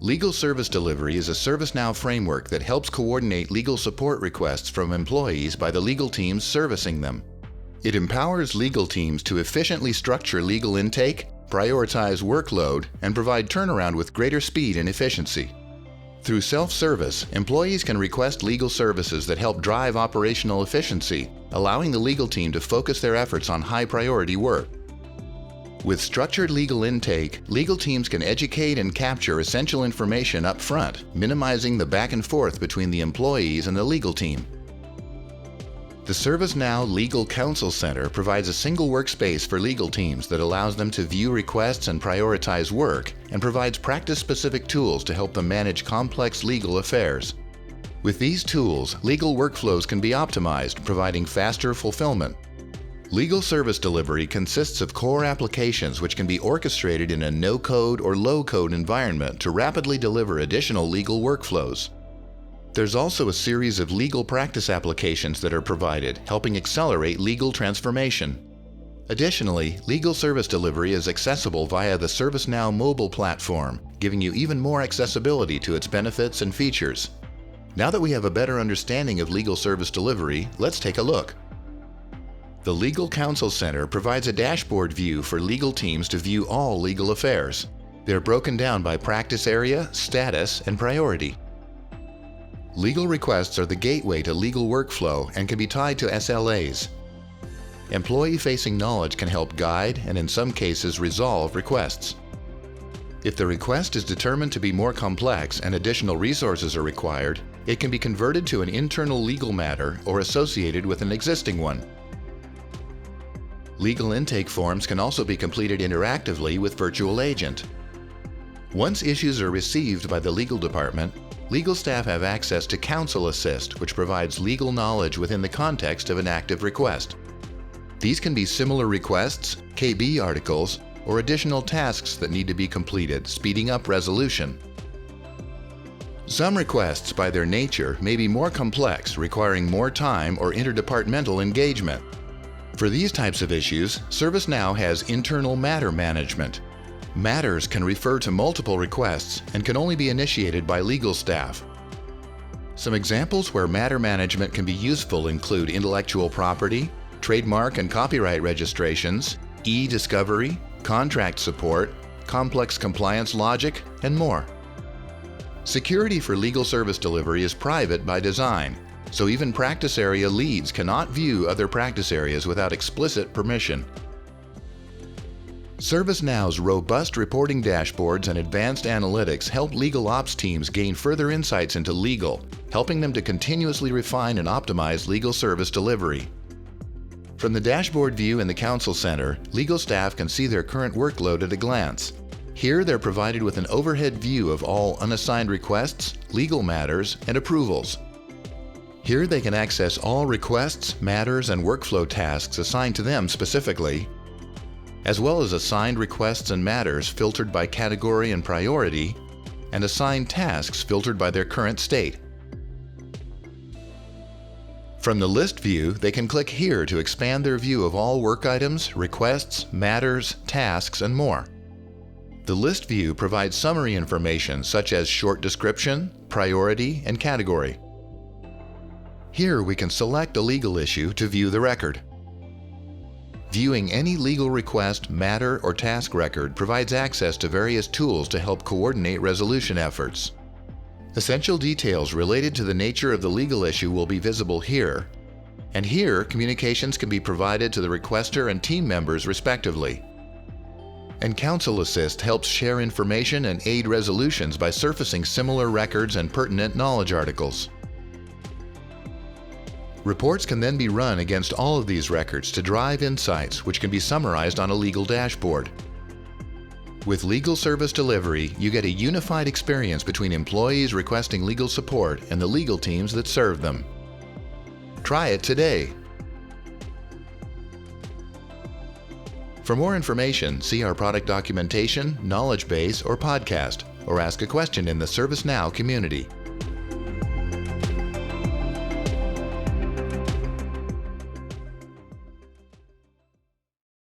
Legal service delivery is a ServiceNow framework that helps coordinate legal support requests from employees by the legal teams servicing them. It empowers legal teams to efficiently structure legal intake, prioritize workload, and provide turnaround with greater speed and efficiency. Through self-service, employees can request legal services that help drive operational efficiency, allowing the legal team to focus their efforts on high-priority work. With structured legal intake, legal teams can educate and capture essential information up front, minimizing the back and forth between the employees and the legal team. The ServiceNow Legal Counsel Center provides a single workspace for legal teams that allows them to view requests and prioritize work, and provides practice-specific tools to help them manage complex legal affairs. With these tools, legal workflows can be optimized, providing faster fulfillment. Legal service delivery consists of core applications which can be orchestrated in a no-code or low-code environment to rapidly deliver additional legal workflows. There's also a series of legal practice applications that are provided, helping accelerate legal transformation. Additionally, legal service delivery is accessible via the ServiceNow mobile platform, giving you even more accessibility to its benefits and features. Now that we have a better understanding of legal service delivery, let's take a look. The Legal Counsel Center provides a dashboard view for legal teams to view all legal affairs. They're broken down by practice area, status, and priority. Legal requests are the gateway to legal workflow and can be tied to SLAs. Employee-facing knowledge can help guide and, in some cases, resolve requests. If the request is determined to be more complex and additional resources are required, it can be converted to an internal legal matter or associated with an existing one. Legal intake forms can also be completed interactively with Virtual Agent. Once issues are received by the legal department, legal staff have access to Counsel Assist, which provides legal knowledge within the context of an active request. These can be similar requests, KB articles, or additional tasks that need to be completed, speeding up resolution. Some requests, by their nature, may be more complex, requiring more time or interdepartmental engagement. For these types of issues, ServiceNow has internal matter management. Matters can refer to multiple requests and can only be initiated by legal staff. Some examples where matter management can be useful include intellectual property, trademark and copyright registrations, e-discovery, contract support, complex compliance logic, and more. Security for legal service delivery is private by design, so even practice area leads cannot view other practice areas without explicit permission. ServiceNow's robust reporting dashboards and advanced analytics help legal ops teams gain further insights into legal, helping them to continuously refine and optimize legal service delivery. From the dashboard view in the Counsel Center, legal staff can see their current workload at a glance. Here they're provided with an overhead view of all unassigned requests, legal matters, and approvals. Here they can access all requests, matters, and workflow tasks assigned to them specifically, as well as assigned requests and matters filtered by category and priority, and assigned tasks filtered by their current state. From the list view, they can click here to expand their view of all work items, requests, matters, tasks, and more. The list view provides summary information such as short description, priority, and category. Here we can select a legal issue to view the record. Viewing any legal request, matter, or task record provides access to various tools to help coordinate resolution efforts. Essential details related to the nature of the legal issue will be visible here, and here communications can be provided to the requester and team members respectively. And Counsel Assist helps share information and aid resolutions by surfacing similar records and pertinent knowledge articles. Reports can then be run against all of these records to drive insights, which can be summarized on a legal dashboard. With legal service delivery, you get a unified experience between employees requesting legal support and the legal teams that serve them. Try it today. For more information, see our product documentation, knowledge base, or podcast, or ask a question in the ServiceNow community.